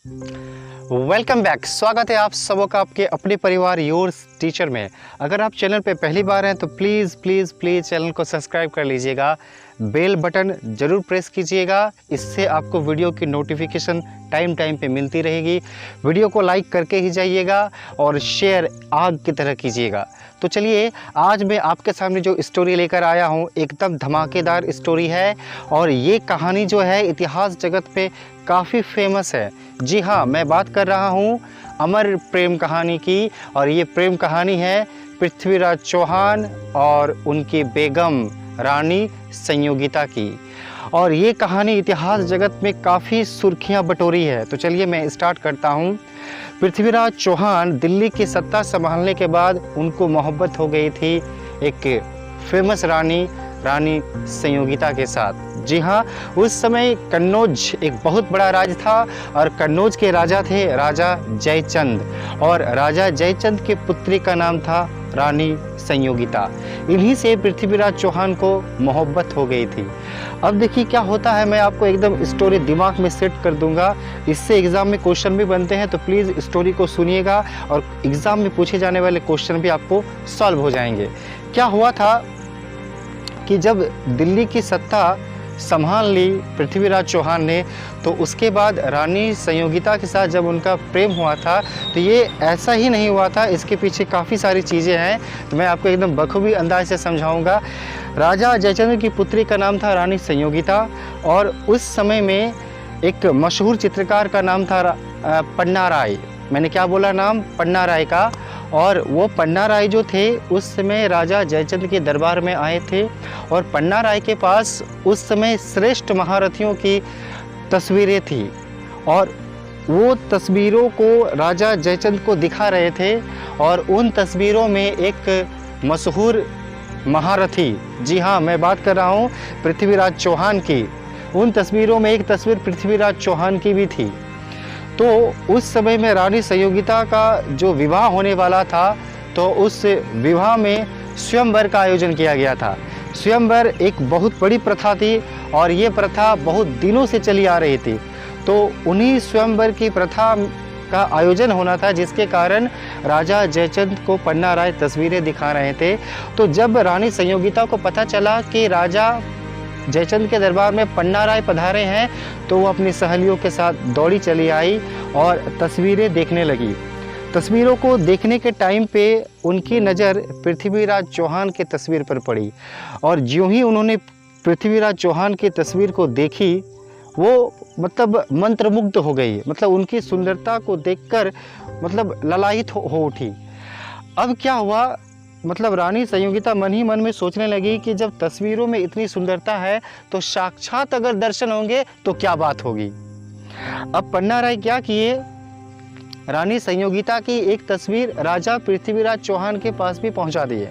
Welcome back. स्वागत है आप सबों का आपके अपने परिवार योर्स टीचर में। अगर आप चैनल पे पहली बार हैं तो प्लीज़ प्लीज़ प्लीज़ चैनल को सब्सक्राइब कर लीजिएगा, बेल बटन ज़रूर प्रेस कीजिएगा, इससे आपको वीडियो की नोटिफिकेशन टाइम पे मिलती रहेगी। वीडियो को लाइक करके ही जाइएगा और शेयर आग की तरह कीजिएगा। तो चलिए, आज मैं आपके सामने जो स्टोरी लेकर आया हूँ एकदम धमाकेदार स्टोरी है और ये कहानी जो है इतिहास जगत पे काफ़ी फेमस है। जी हाँ, मैं बात कर रहा हूँ अमर प्रेम कहानी की और ये प्रेम कहानी है पृथ्वीराज चौहान और उनकी बेगम रानी संयोगिता की। और ये कहानी इतिहास जगत में काफ़ी सुर्खियाँ बटोरी है। तो चलिए मैं स्टार्ट करता हूँ। पृथ्वीराज चौहान दिल्ली की सत्ता संभालने के बाद उनको मोहब्बत हो गई थी एक फेमस रानी संयोगिता के साथ। जी हाँ, उस समय कन्नौज एक बहुत बड़ा राज था और कन्नौज के राजा थे राजा जयचंद और राजा जयचंद की पुत्री का नाम था रानी संयोगिता। इन्हीं से पृथ्वीराज चौहान को मोहब्बत हो गई थी। अब देखिए क्या होता है, मैं आपको एकदम स्टोरी दिमाग में सेट कर दूंगा, इससे एग्ज़ाम में क्वेश्चन भी बनते हैं। तो प्लीज़ स्टोरी को सुनिएगा और एग्ज़ाम में पूछे जाने वाले क्वेश्चन भी आपको सॉल्व हो जाएंगे। क्या हुआ था कि जब दिल्ली की सत्ता संभाल ली पृथ्वीराज चौहान ने, तो उसके बाद रानी संयोगिता के साथ जब उनका प्रेम हुआ था तो ये ऐसा ही नहीं हुआ था, इसके पीछे काफ़ी सारी चीज़ें हैं। तो मैं आपको एकदम बखूबी अंदाज से समझाऊंगा। राजा जयचंद्र की पुत्री का नाम था रानी संयोगिता और उस समय में एक मशहूर चित्रकार का नाम था पन्ना राय। मैंने क्या बोला, नाम पन्ना राय का। और वो पन्ना राय जो थे उस समय राजा जयचंद्र के दरबार में आए थे और पन्ना राय के पास उस समय श्रेष्ठ महारथियों की तस्वीरें थी और वो तस्वीरों को राजा जयचंद्र को दिखा रहे थे। और उन तस्वीरों में एक मशहूर महारथी, जी हाँ मैं बात कर रहा हूँ पृथ्वीराज चौहान की, उन तस्वीरों में एक तस्वीर पृथ्वीराज चौहान की भी थी। तो उस समय में रानी संयोगिता का जो विवाह होने वाला था तो उस विवाह में स्वयंवर का आयोजन किया गया था। स्वयंवर एक बहुत बड़ी प्रथा थी और ये प्रथा बहुत दिनों से चली आ रही थी। तो उन्हीं स्वयंवर की प्रथा का आयोजन होना था, जिसके कारण राजा जयचंद को पन्ना राय तस्वीरें दिखा रहे थे। तो जब रानी संयोगिता को पता चला कि राजा जयचंद के दरबार में पन्ना राय पधारे हैं तो वो अपनी सहेलियों के साथ दौड़ी चली आई और तस्वीरें देखने लगी। तस्वीरों को देखने के टाइम पे उनकी नज़र पृथ्वीराज चौहान की तस्वीर पर पड़ी और ज्यों ही उन्होंने पृथ्वीराज चौहान की तस्वीर को देखी वो मतलब मंत्रमुग्ध हो गई। मतलब उनकी सुंदरता को देखकर मतलब ललायित हो उठी। अब क्या हुआ, मतलब रानी संयोगिता मन ही मन में सोचने लगी कि जब तस्वीरों में इतनी सुंदरता है तो साक्षात अगर दर्शन होंगे तो क्या बात होगी। अब पन्ना राय क्या किए, रानी संयोगिता की एक तस्वीर राजा पृथ्वीराज चौहान के पास भी पहुंचा दिए।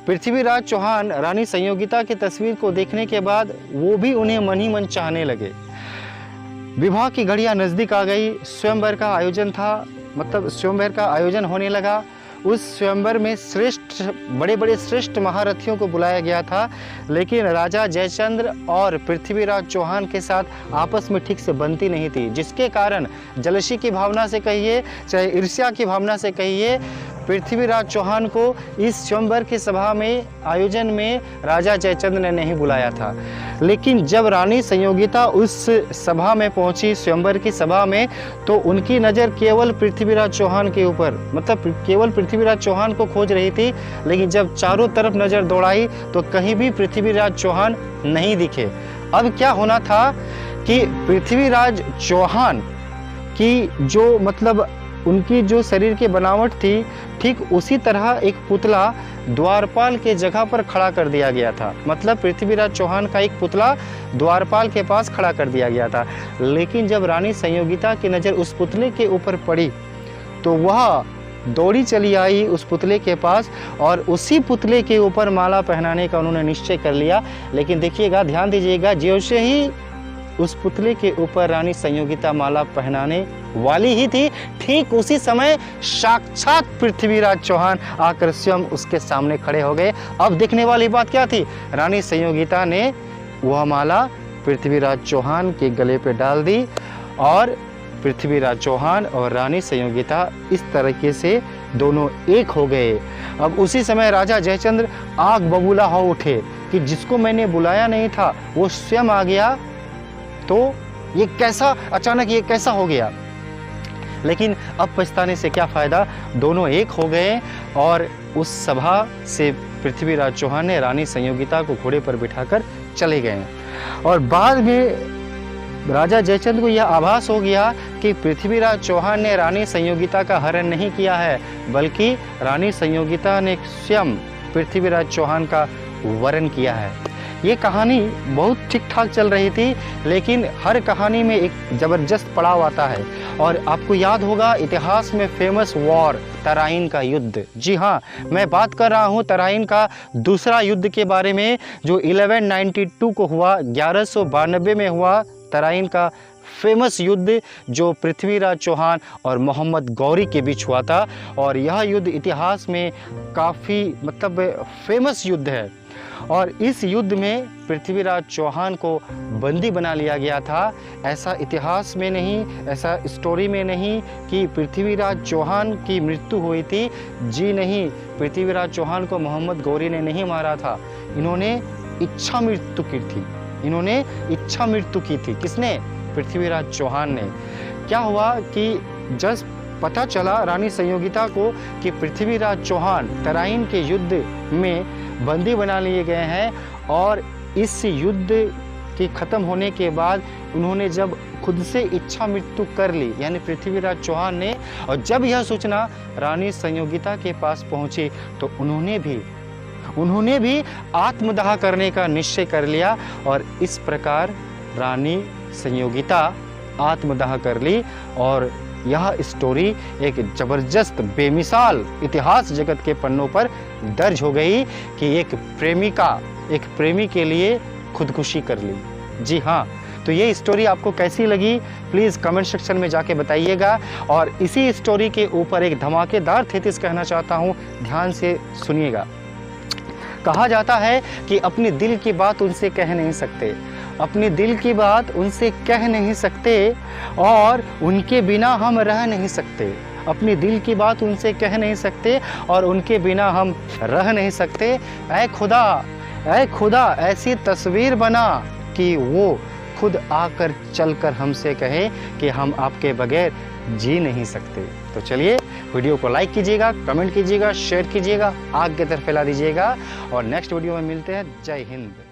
पृथ्वीराज चौहान रानी संयोगिता की तस्वीर को देखने के बाद वो भी उन्हें मन ही मन चाहने लगे। विवाह की घड़ियां नज़दीक आ गई, स्वयंवर का आयोजन था, मतलब स्वयंवर का आयोजन होने लगा। उस स्वयंवर में बड़े बड़े श्रेष्ठ महारथियों को बुलाया गया था, लेकिन राजा जयचंद्र और पृथ्वीराज चौहान के साथ आपस में ठीक से बनती नहीं थी, जिसके कारण जलसी की भावना से कहिए चाहे ईर्ष्या की भावना से कहिए, पृथ्वीराज चौहान को इस स्वयंवर की सभा में आयोजन में राजा जयचंद्र ने नहीं बुलाया था। लेकिन जब रानी संयोगिता उस सभा में पहुंची, स्वयंवर की सभा में, तो उनकी नज़र केवल पृथ्वीराज चौहान के ऊपर, मतलब केवल पृथ्वीराज चौहान को खोज रही थी। लेकिन जब चारों तरफ नज़र दौड़ाई तो कहीं भी पृथ्वीराज चौहान नहीं दिखे। अब क्या होना था कि पृथ्वीराज चौहान की जो मतलब उनकी जो शरीर की बनावट थी, ठीक उसी तरह एक पुतला द्वारपाल के जगह पर खड़ा कर दिया गया था। मतलब पृथ्वीराज चौहान का एक पुतला द्वारपाल के पास खड़ा कर दिया गया था। लेकिन जब रानी संयोगिता की नज़र उस पुतले के ऊपर पड़ी तो वह दौड़ी चली आई उस पुतले के पास और उसी पुतले के ऊपर माला पहनाने का उन्होंने निश्चय कर लिया। लेकिन देखिएगा, ध्यान दीजिएगा, जैसे ही उस पुतले के ऊपर रानी संयोगिता माला पहनाने वाली ही थी, ठीक उसी समय साक्षात पृथ्वीराज चौहान आकर स्वयं उसके सामने खड़े हो गए। अब देखने वाली बात क्या थी, रानी संयोगिता ने वह माला पृथ्वीराज चौहान के गले पे डाल दी और पृथ्वीराज चौहान और रानी संयोगिता इस तरीके से दोनों एक हो गए। अब उसी समय राजा जयचंद्र आग बबूला हो उठे कि जिसको मैंने बुलाया नहीं था वो स्वयं आ गया, तो ये कैसा अचानक, ये कैसा हो गया। लेकिन अब पछताने से क्या फ़ायदा, दोनों एक हो गए और उस सभा से पृथ्वीराज चौहान ने रानी संयोगिता को घोड़े पर बिठाकर चले गए। और बाद में राजा जयचंद्र को यह आभास हो गया कि पृथ्वीराज चौहान ने रानी संयोगिता का हरण नहीं किया है, बल्कि रानी संयोगिता ने स्वयं पृथ्वीराज चौहान का वरण किया है। ये कहानी बहुत ठीक ठाक चल रही थी, लेकिन हर कहानी में एक ज़बरदस्त पड़ाव आता है। और आपको याद होगा इतिहास में फेमस वॉर तराइन का युद्ध। जी हाँ, मैं बात कर रहा हूँ तराइन का दूसरा युद्ध के बारे में, जो 1192 को हुआ, 1192 में हुआ तराइन का फेमस युद्ध, जो पृथ्वीराज चौहान और मोहम्मद गौरी के बीच हुआ था। और यह युद्ध इतिहास में काफ़ी फेमस युद्ध है। और इस युद्ध में पृथ्वीराज चौहान को बंदी बना लिया गया था। ऐसा इतिहास में नहीं, ऐसा स्टोरी में नहीं कि पृथ्वीराज चौहान की मृत्यु हुई थी। जी नहीं, पृथ्वीराज चौहान को मोहम्मद गौरी ने नहीं मारा था, इन्होंने इच्छा मृत्यु की थी। इन्होंने इच्छा मृत्यु की थी। किसने? पृथ्वीराज चौहान ने। क्या हुआ कि जब पता चला रानी संयोगिता को कि पृथ्वीराज चौहान तराइन के युद्ध में बंदी बना लिए गए हैं, और इस युद्ध के ख़त्म होने के बाद उन्होंने जब खुद से इच्छा मृत्यु कर ली, यानी पृथ्वीराज चौहान ने, और जब यह सूचना रानी संयोगिता के पास पहुंची तो उन्होंने भी आत्मदाह करने का निश्चय कर लिया। और इस प्रकार रानी संयोगिता आत्मदाह कर ली। और यह स्टोरी एक ज़बरदस्त बेमिसाल इतिहास जगत के पन्नों पर दर्ज हो गई कि एक प्रेमी के लिए खुदकुशी कर ली। जी हाँ, तो ये स्टोरी आपको कैसी लगी प्लीज़ कमेंट सेक्शन में जाके बताइएगा। और इसी स्टोरी के ऊपर एक धमाकेदार थीसिस कहना चाहता हूँ, ध्यान से सुनिएगा। कहा जाता है कि अपने दिल की बात उनसे कह नहीं सकते, अपने दिल की बात उनसे कह नहीं सकते, और उनके बिना हम रह नहीं सकते। अपने दिल की बात उनसे कह नहीं सकते और उनके बिना हम रह नहीं सकते। ऐ खुदा ऐसी तस्वीर बना कि वो खुद आकर चलकर हमसे कहे कि हम आपके बगैर जी नहीं सकते। तो चलिए वीडियो को लाइक कीजिएगा, कमेंट कीजिएगा, शेयर कीजिएगा, आगे की तरफ फैला दीजिएगा, और नेक्स्ट वीडियो में मिलते हैं। जय हिंद।